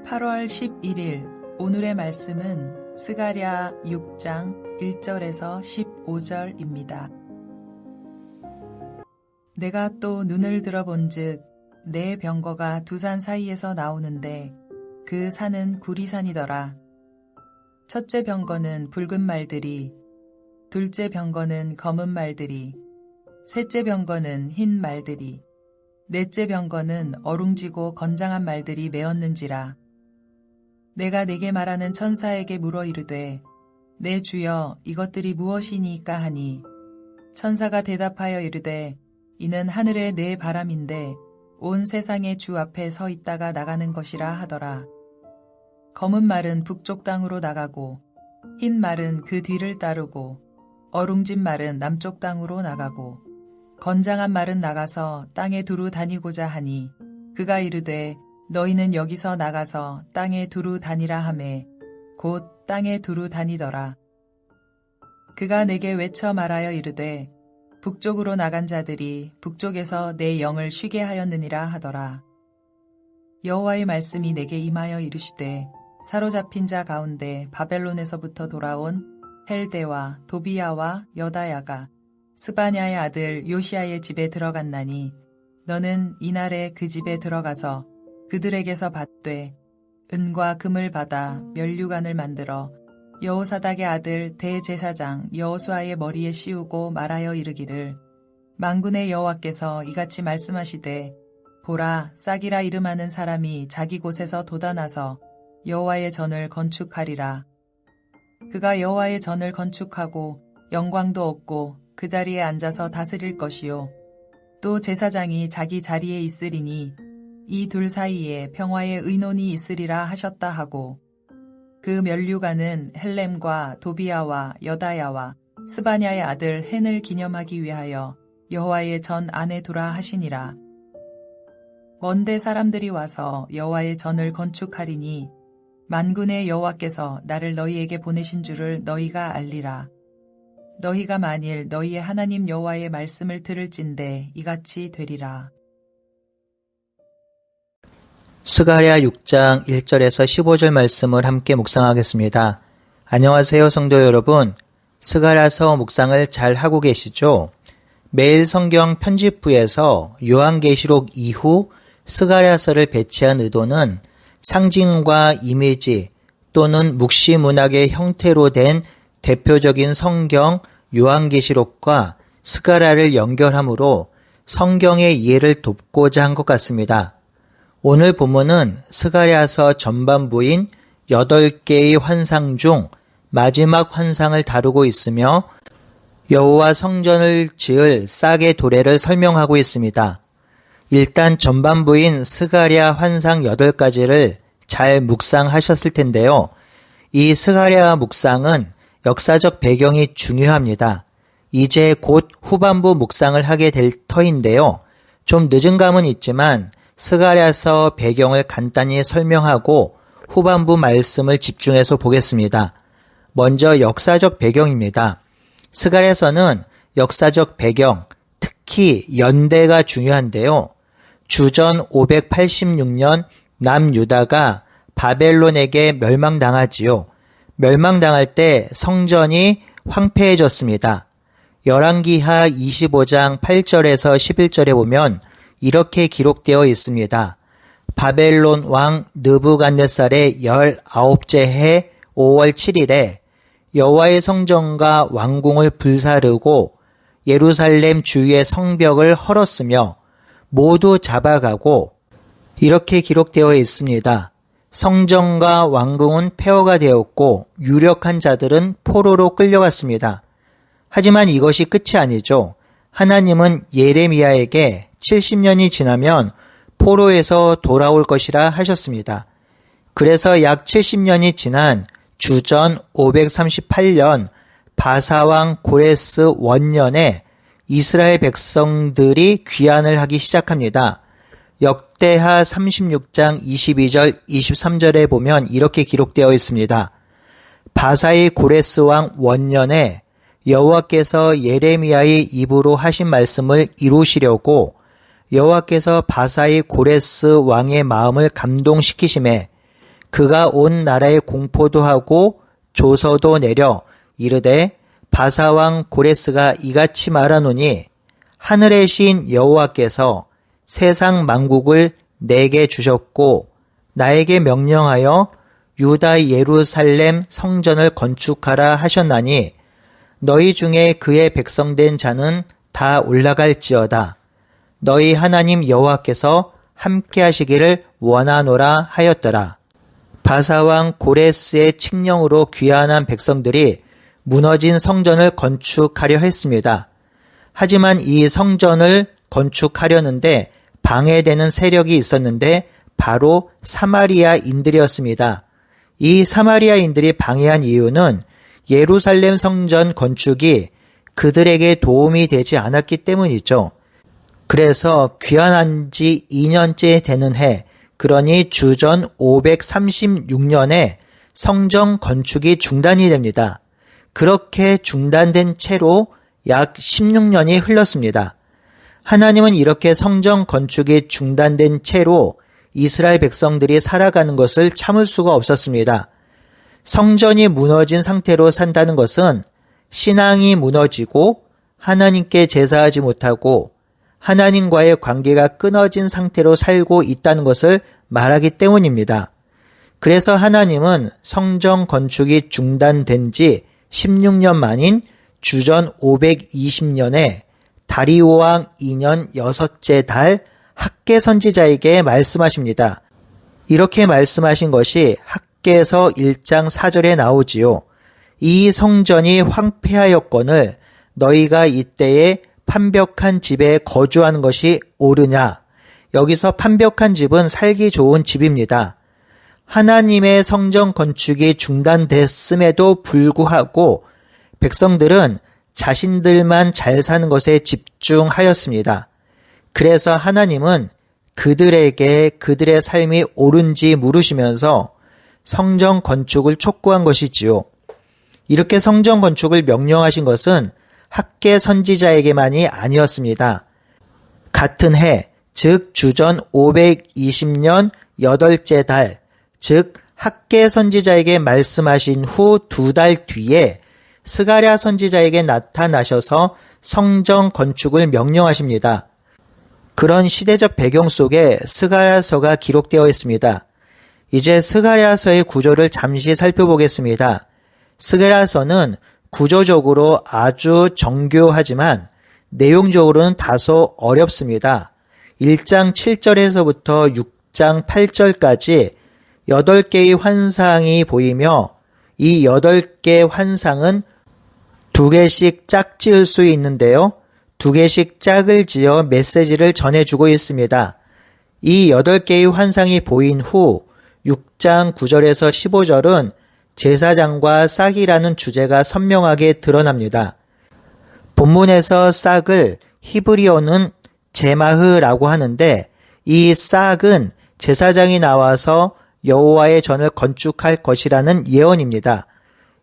8월 11일 오늘의 말씀은 스가랴 6장 1절에서 15절입니다. 내가 또 눈을 들어본즉 내 병거가 두 산 사이에서 나오는데 그 산은 구리산이더라. 첫째 병거는 붉은 말들이, 둘째 병거는 검은 말들이, 셋째 병거는 흰 말들이, 넷째 병거는 어룽지고 건장한 말들이 메었는지라. 내가 네게 말하는 천사에게 물어 이르되 내 주여 이것들이 무엇이니까 하니, 천사가 대답하여 이르되 이는 하늘의 네 바람인데 온 세상의 주 앞에 서 있다가 나가는 것이라 하더라. 검은 말은 북쪽 땅으로 나가고 흰 말은 그 뒤를 따르고 어룽진 말은 남쪽 땅으로 나가고 건장한 말은 나가서 땅에 두루 다니고자 하니, 그가 이르되 너희는 여기서 나가서 땅에 두루 다니라 하매 곧 땅에 두루 다니더라. 그가 내게 외쳐 말하여 이르되 북쪽으로 나간 자들이 북쪽에서 내 영을 쉬게 하였느니라 하더라. 여호와의 말씀이 내게 임하여 이르시되 사로잡힌 자 가운데 바벨론에서부터 돌아온 헬대와 도비야와 여다야가 스바냐의 아들 요시야의 집에 들어갔나니, 너는 이날에 그 집에 들어가서 그들에게서 받되 은과 금을 받아 면류관을 만들어 여호사닥의 아들 대제사장 여호수아의 머리에 씌우고 말하여 이르기를, 만군의 여호와께서 이같이 말씀하시되 보라, 싹이라 이름하는 사람이 자기 곳에서 돋아나서 여호와의 전을 건축하리라. 그가 여호와의 전을 건축하고 영광도 얻고 그 자리에 앉아서 다스릴 것이요, 또 제사장이 자기 자리에 있으리니 이 둘 사이에 평화의 의논이 있으리라 하셨다 하고, 그 면류관은 헬렘과 도비야와 여다야와 스바냐의 아들 헨을 기념하기 위하여 여호와의 전 안에 두라 하시니라. 먼데 사람들이 와서 여호와의 전을 건축하리니 만군의 여호와께서 나를 너희에게 보내신 줄을 너희가 알리라. 너희가 만일 너희의 하나님 여호와의 말씀을 들을진대 이같이 되리라. 스가랴 6장 1절에서 15절 말씀을 함께 묵상하겠습니다. 안녕하세요, 성도 여러분. 스가랴서 묵상을 잘 하고 계시죠? 매일 성경 편집부에서 요한계시록 이후 스가랴서를 배치한 의도는 상징과 이미지 또는 묵시문학의 형태로 된 대표적인 성경 요한계시록과 스가랴를 연결함으로 성경의 이해를 돕고자 한 것 같습니다. 오늘 본문은 스가랴서 전반부인 8개의 환상 중 마지막 환상을 다루고 있으며 여호와 성전을 지을 싹의 도래를 설명하고 있습니다. 일단 전반부인 스가랴 환상 8가지를 잘 묵상하셨을 텐데요. 이 스가랴 묵상은 역사적 배경이 중요합니다. 이제 곧 후반부 묵상을 하게 될 터인데요. 좀 늦은 감은 있지만 스가랴서 배경을 간단히 설명하고 후반부 말씀을 집중해서 보겠습니다. 먼저 역사적 배경입니다. 스가랴서는 역사적 배경, 특히 연대가 중요한데요. 주전 586년 남유다가 바벨론에게 멸망당하지요. 멸망당할 때 성전이 황폐해졌습니다. 열왕기하 25장 8절에서 11절에 보면 이렇게 기록되어 있습니다. 바벨론 왕 느부갓네살의 19째 해 5월 7일에 여호와의 성전과 왕궁을 불사르고 예루살렘 주위의 성벽을 헐었으며 모두 잡아가고, 이렇게 기록되어 있습니다. 성전과 왕궁은 폐허가 되었고 유력한 자들은 포로로 끌려갔습니다. 하지만 이것이 끝이 아니죠. 하나님은 예레미야에게 70년이 지나면 포로에서 돌아올 것이라 하셨습니다. 그래서 약 70년이 지난 주전 538년 바사왕 고레스 원년에 이스라엘 백성들이 귀환을 하기 시작합니다. 역대하 36장 22절 23절에 보면 이렇게 기록되어 있습니다. 바사의 고레스 왕 원년에 여호와께서 예레미야의 입으로 하신 말씀을 이루시려고 여호와께서 바사의 고레스 왕의 마음을 감동시키심에 그가 온 나라에 공포도 하고 조서도 내려 이르되 바사왕 고레스가 이같이 말하노니 하늘의 신 여호와께서 세상 만국을 내게 주셨고 나에게 명령하여 유다 예루살렘 성전을 건축하라 하셨나니 너희 중에 그의 백성된 자는 다 올라갈지어다. 너희 하나님 여호와께서 함께 하시기를 원하노라 하였더라. 바사왕 고레스의 칙령으로 귀환한 백성들이 무너진 성전을 건축하려 했습니다. 하지만 이 성전을 건축하려는데 방해되는 세력이 있었는데 바로 사마리아인들이었습니다. 이 사마리아인들이 방해한 이유는 예루살렘 성전 건축이 그들에게 도움이 되지 않았기 때문이죠. 그래서 귀환한 지 2년째 되는 해, 그러니 주전 536년에 성전 건축이 중단이 됩니다. 그렇게 중단된 채로 약 16년이 흘렀습니다. 하나님은 이렇게 성전 건축이 중단된 채로 이스라엘 백성들이 살아가는 것을 참을 수가 없었습니다. 성전이 무너진 상태로 산다는 것은 신앙이 무너지고 하나님께 제사하지 못하고 하나님과의 관계가 끊어진 상태로 살고 있다는 것을 말하기 때문입니다. 그래서 하나님은 성전 건축이 중단된 지 16년 만인 주전 520년에 다리오 왕 2년 6째 달 학개 선지자에게 말씀하십니다. 이렇게 말씀하신 것이 학개서 1장 4절에 나오지요. 이 성전이 황폐하였거늘 너희가 이때에 판벽한 집에 거주하는 것이 옳으냐. 여기서 판벽한 집은 살기 좋은 집입니다. 하나님의 성전 건축이 중단됐음에도 불구하고 백성들은 자신들만 잘 사는 것에 집중하였습니다. 그래서 하나님은 그들에게 그들의 삶이 옳은지 물으시면서 성전 건축을 촉구한 것이지요. 이렇게 성전 건축을 명령하신 것은 학개 선지자에게만이 아니었습니다. 같은 해, 즉 주전 520년 8째 달, 즉 학개 선지자에게 말씀하신 후 2달 뒤에 스가랴 선지자에게 나타나셔서 성전 건축을 명령하십니다. 그런 시대적 배경 속에 스가랴서가 기록되어 있습니다. 이제 스가랴서의 구조를 잠시 살펴보겠습니다. 스가랴서는 구조적으로 아주 정교하지만 내용적으로는 다소 어렵습니다. 1장 7절에서부터 6장 8절까지 8개의 환상이 보이며 이 8개 환상은 2개씩 짝 지을 수 있는데요. 2개씩 짝을 지어 메시지를 전해주고 있습니다. 이 8개의 환상이 보인 후 6장 9절에서 15절은 제사장과 싹이라는 주제가 선명하게 드러납니다. 본문에서 싹을 히브리어는 제마흐라고 하는데 이 싹은 제사장이 나와서 여호와의 전을 건축할 것이라는 예언입니다.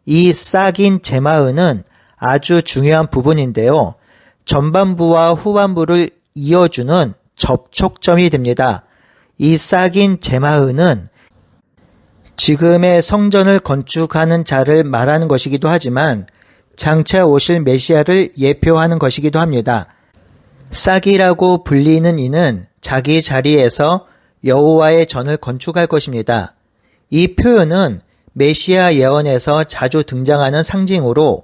이 싹인 제마흐는 아주 중요한 부분인데요. 전반부와 후반부를 이어주는 접촉점이 됩니다. 이 싹인 제마흐는 지금의 성전을 건축하는 자를 말하는 것이기도 하지만 장차 오실 메시아를 예표하는 것이기도 합니다. 싹이라고 불리는 이는 자기 자리에서 여호와의 전을 건축할 것입니다. 이 표현은 메시아 예언에서 자주 등장하는 상징으로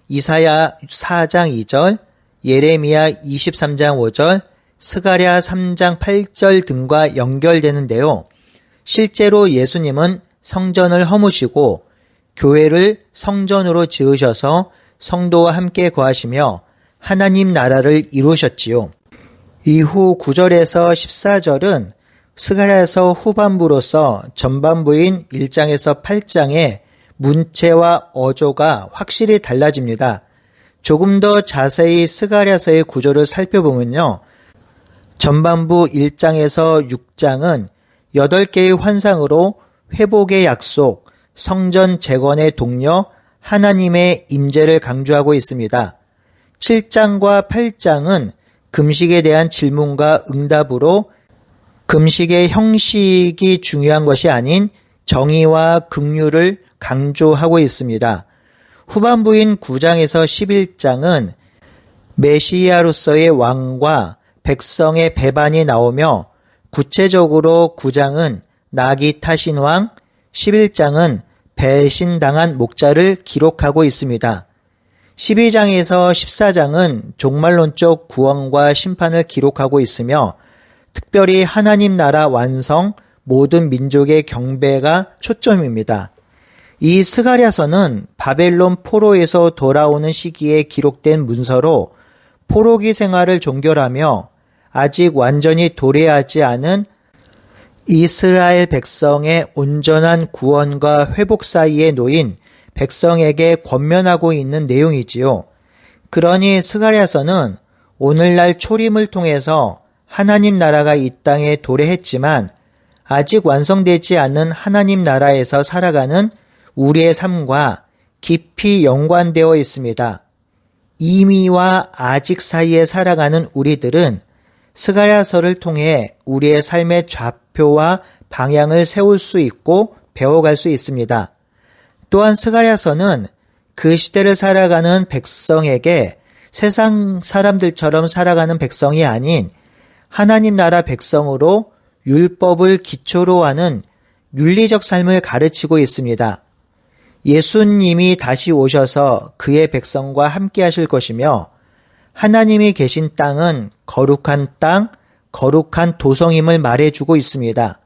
이사야 4장 2절, 예레미야 23장 5절, 스가랴 3장 8절 등과 연결되는데요. 실제로 예수님은 성전을 허무시고 교회를 성전으로 지으셔서 성도와 함께 거하시며 하나님 나라를 이루셨지요. 이후 9절에서 14절은 스가랴서 후반부로서 전반부인 1장에서 8장의 문체와 어조가 확실히 달라집니다. 조금 더 자세히 스가랴서의 구조를 살펴보면요. 전반부 1장에서 6장은 8개의 환상으로 회복의 약속, 성전 재건의 독려, 하나님의 임재를 강조하고 있습니다. 7장과 8장은 금식에 대한 질문과 응답으로 금식의 형식이 중요한 것이 아닌 정의와 긍휼을 강조하고 있습니다. 후반부인 9장에서 11장은 메시아로서의 왕과 백성의 배반이 나오며 구체적으로 9장은 나귀 타신 왕, 11장은 배신당한 목자를 기록하고 있습니다. 12장에서 14장은 종말론적 구원과 심판을 기록하고 있으며 특별히 하나님 나라 완성, 모든 민족의 경배가 초점입니다. 이 스가랴서는 바벨론 포로에서 돌아오는 시기에 기록된 문서로 포로기 생활을 종결하며 아직 완전히 도래하지 않은 이스라엘 백성의 온전한 구원과 회복 사이에 놓인 백성에게 권면하고 있는 내용이지요. 그러니 스가랴서는 오늘날 초림을 통해서 하나님 나라가 이 땅에 도래했지만 아직 완성되지 않은 하나님 나라에서 살아가는 우리의 삶과 깊이 연관되어 있습니다. 이미와 아직 사이에 살아가는 우리들은 스가랴서를 통해 우리의 삶의 좌표와 방향을 세울 수 있고 배워갈 수 있습니다. 또한 스가랴서는 그 시대를 살아가는 백성에게 세상 사람들처럼 살아가는 백성이 아닌 하나님 나라 백성으로 율법을 기초로 하는 윤리적 삶을 가르치고 있습니다. 예수님이 다시 오셔서 그의 백성과 함께 하실 것이며 하나님이 계신 땅은 거룩한 땅, 거룩한 도성임을 말해주고 있습니다.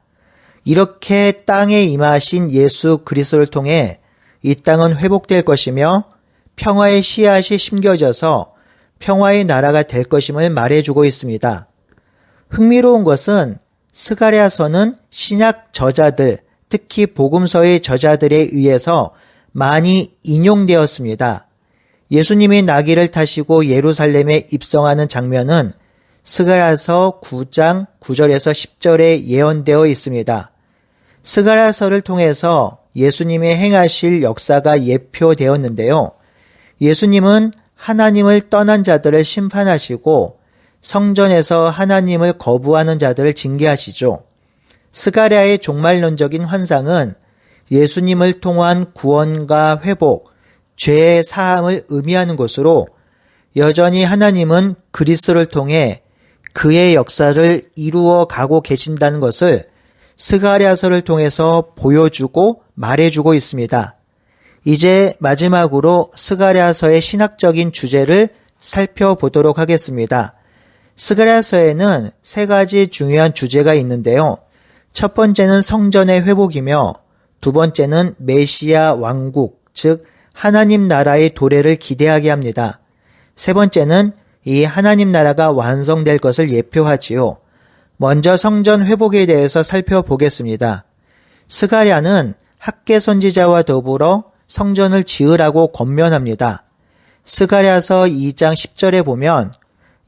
이렇게 땅에 임하신 예수 그리스도를 통해 이 땅은 회복될 것이며 평화의 씨앗이 심겨져서 평화의 나라가 될 것임을 말해주고 있습니다. 흥미로운 것은 스가랴서는 신약 저자들, 특히 복음서의 저자들에 의해서 많이 인용되었습니다. 예수님이 나귀를 타시고 예루살렘에 입성하는 장면은 스가랴서 9장 9절에서 10절에 예언되어 있습니다. 스가랴서를 통해서 예수님이 행하실 역사가 예표되었는데요. 예수님은 하나님을 떠난 자들을 심판하시고 성전에서 하나님을 거부하는 자들을 징계하시죠. 스가랴의 종말론적인 환상은 예수님을 통한 구원과 회복, 죄의 사함을 의미하는 것으로 여전히 하나님은 그리스도를 통해 그의 역사를 이루어 가고 계신다는 것을 스가랴서를 통해서 보여주고 말해주고 있습니다. 이제 마지막으로 스가랴서의 신학적인 주제를 살펴보도록 하겠습니다. 스가랴서에는 세 가지 중요한 주제가 있는데요. 첫 번째는 성전의 회복이며 두 번째는 메시아 왕국, 즉 하나님 나라의 도래를 기대하게 합니다. 세 번째는 이 하나님 나라가 완성될 것을 예표하지요. 먼저 성전 회복에 대해서 살펴보겠습니다. 스가랴는 학개 선지자와 더불어 성전을 지으라고 권면합니다. 스가랴서 2장 10절에 보면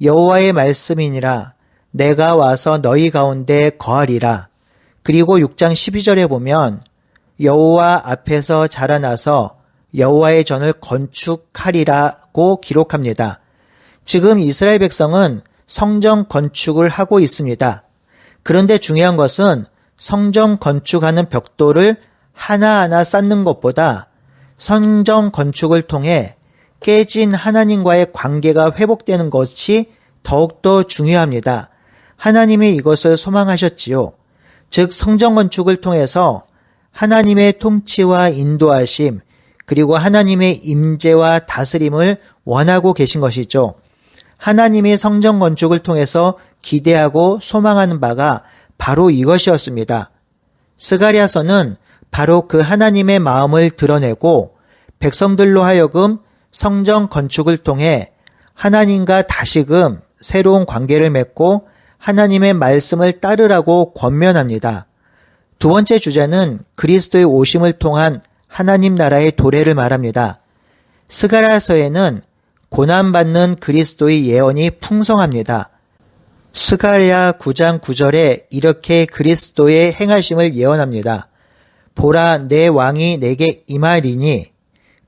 여호와의 말씀이니라 내가 와서 너희 가운데 거하리라. 그리고 6장 12절에 보면 여호와 앞에서 자라나서 여호와의 전을 건축하리라고 기록합니다. 지금 이스라엘 백성은 성전 건축을 하고 있습니다. 그런데 중요한 것은 성전 건축하는 벽돌을 하나하나 쌓는 것보다 성전 건축을 통해 깨진 하나님과의 관계가 회복되는 것이 더욱더 중요합니다. 하나님이 이것을 소망하셨지요. 즉 성전 건축을 통해서 하나님의 통치와 인도하심 그리고 하나님의 임재와 다스림을 원하고 계신 것이죠. 하나님이 성전 건축을 통해서 기대하고 소망하는 바가 바로 이것이었습니다. 스가랴서는 바로 그 하나님의 마음을 드러내고 백성들로 하여금 성전 건축을 통해 하나님과 다시금 새로운 관계를 맺고 하나님의 말씀을 따르라고 권면합니다. 두 번째 주제는 그리스도의 오심을 통한 하나님 나라의 도래를 말합니다. 스가랴서에는 고난받는 그리스도의 예언이 풍성합니다. 스가랴 9장 9절에 이렇게 그리스도의 행하심을 예언합니다. 보라 내 왕이 내게 임하리니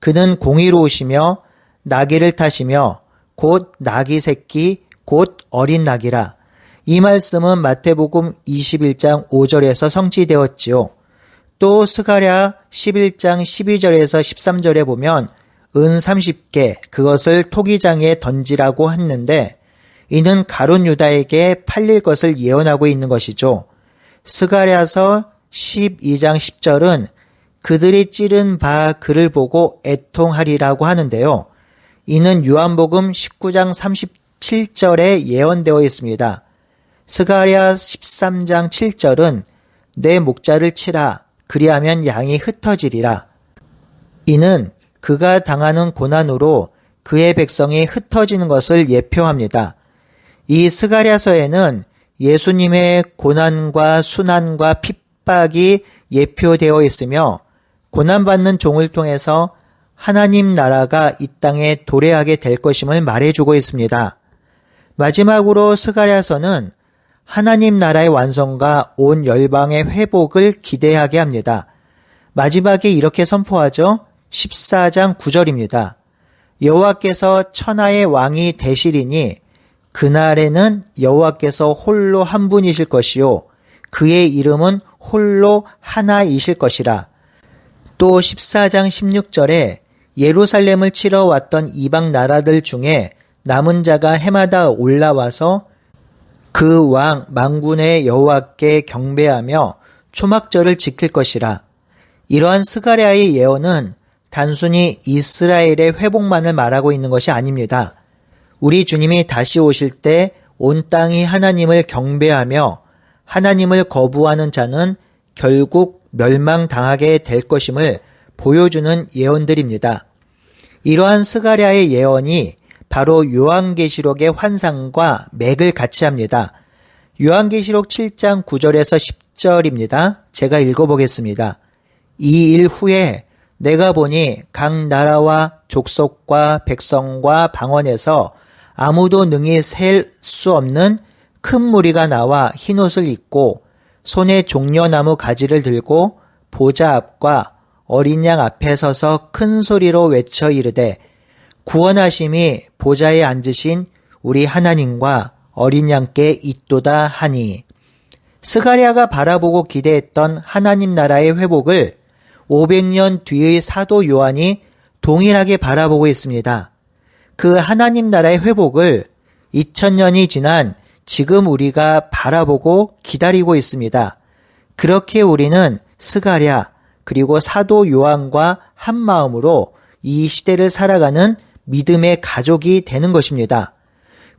그는 공의로우시며 나귀를 타시며 곧 나귀 새끼 곧 어린 나귀라. 이 말씀은 마태복음 21장 5절에서 성취되었지요. 또 스가랴 11장 12절에서 13절에 보면 은 30개 그것을 토기장에 던지라고 했는데 이는 가룟 유다에게 팔릴 것을 예언하고 있는 것이죠. 스가랴서 12장 10절은 그들이 찌른 바 그를 보고 애통하리라고 하는데요. 이는 요한복음 19장 37절에 예언되어 있습니다. 스가랴 13장 7절은 내 목자를 치라 그리하면 양이 흩어지리라. 이는 그가 당하는 고난으로 그의 백성이 흩어지는 것을 예표합니다. 이 스가랴서에는 예수님의 고난과 순환과 핍박이 예표되어 있으며 고난받는 종을 통해서 하나님 나라가 이 땅에 도래하게 될 것임을 말해주고 있습니다. 마지막으로 스가랴서는 하나님 나라의 완성과 온 열방의 회복을 기대하게 합니다. 마지막에 이렇게 선포하죠. 14장 9절입니다. 여호와께서 천하의 왕이 되시리니 그날에는 여호와께서 홀로 한 분이실 것이요 그의 이름은 홀로 하나이실 것이라. 또 14장 16절에 예루살렘을 치러 왔던 이방 나라들 중에 남은 자가 해마다 올라와서 그 왕 만군의 여호와께 경배하며 초막절을 지킬 것이라. 이러한 스가랴의 예언은 단순히 이스라엘의 회복만을 말하고 있는 것이 아닙니다. 우리 주님이 다시 오실 때 온 땅이 하나님을 경배하며 하나님을 거부하는 자는 결국 멸망당하게 될 것임을 보여주는 예언들입니다. 이러한 스가랴의 예언이 바로 요한계시록의 환상과 맥을 같이 합니다. 요한계시록 7장 9절에서 10절입니다. 제가 읽어보겠습니다. 이 일 후에 내가 보니 각 나라와 족속과 백성과 방언에서 아무도 능히 셀 수 없는 큰 무리가 나와 흰옷을 입고 손에 종려나무 가지를 들고 보좌 앞과 어린 양 앞에 서서 큰 소리로 외쳐 이르되 구원하심이 보좌에 앉으신 우리 하나님과 어린 양께 있도다 하니. 스가랴가 바라보고 기대했던 하나님 나라의 회복을 500년 뒤의 사도 요한이 동일하게 바라보고 있습니다. 그 하나님 나라의 회복을 2000년이 지난 지금 우리가 바라보고 기다리고 있습니다. 그렇게 우리는 스가랴 그리고 사도 요한과 한 마음으로 이 시대를 살아가는 믿음의 가족이 되는 것입니다.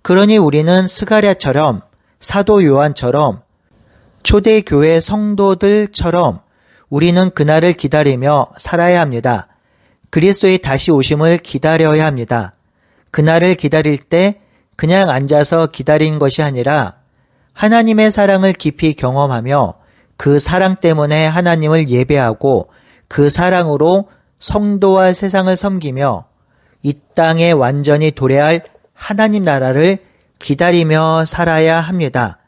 그러니 우리는 스가랴처럼 사도 요한처럼 초대교회 성도들처럼 우리는 그날을 기다리며 살아야 합니다. 그리스도의 다시 오심을 기다려야 합니다. 그날을 기다릴 때 그냥 앉아서 기다리는 것이 아니라 하나님의 사랑을 깊이 경험하며 그 사랑 때문에 하나님을 예배하고 그 사랑으로 성도와 세상을 섬기며 이 땅에 완전히 도래할 하나님 나라를 기다리며 살아야 합니다.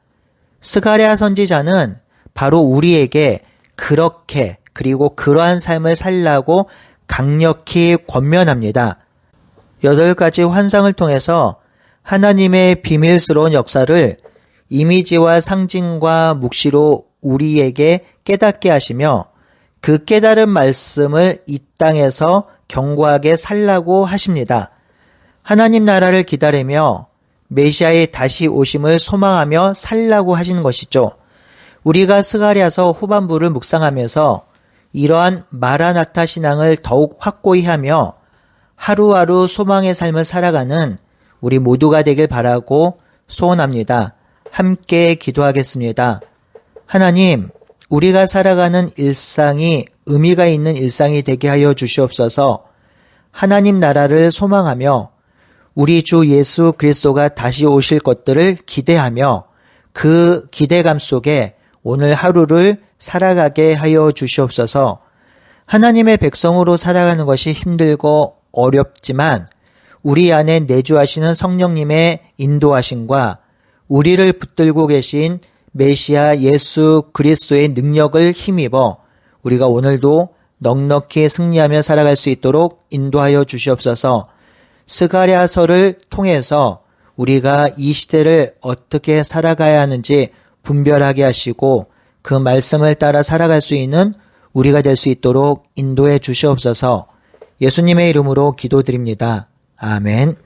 스가랴 선지자는 바로 우리에게 그렇게 그리고 그러한 삶을 살라고 강력히 권면합니다. 8가지 환상을 통해서 하나님의 비밀스러운 역사를 이미지와 상징과 묵시로 우리에게 깨닫게 하시며 그 깨달은 말씀을 이 땅에서 견고하게 살라고 하십니다. 하나님 나라를 기다리며 메시아의 다시 오심을 소망하며 살라고 하시는 것이죠. 우리가 스가랴서 후반부를 묵상하면서 이러한 마라나타 신앙을 더욱 확고히 하며 하루하루 소망의 삶을 살아가는 우리 모두가 되길 바라고 소원합니다. 함께 기도하겠습니다. 하나님, 우리가 살아가는 일상이 의미가 있는 일상이 되게 하여 주시옵소서. 하나님 나라를 소망하며 우리 주 예수 그리스도가 다시 오실 것들을 기대하며 그 기대감 속에 오늘 하루를 살아가게 하여 주시옵소서. 하나님의 백성으로 살아가는 것이 힘들고 어렵지만 우리 안에 내주하시는 성령님의 인도하심과 우리를 붙들고 계신 메시아 예수 그리스도의 능력을 힘입어 우리가 오늘도 넉넉히 승리하며 살아갈 수 있도록 인도하여 주시옵소서. 스가랴서를 통해서 우리가 이 시대를 어떻게 살아가야 하는지 분별하게 하시고 그 말씀을 따라 살아갈 수 있는 우리가 될 수 있도록 인도해 주시옵소서. 예수님의 이름으로 기도드립니다. 아멘.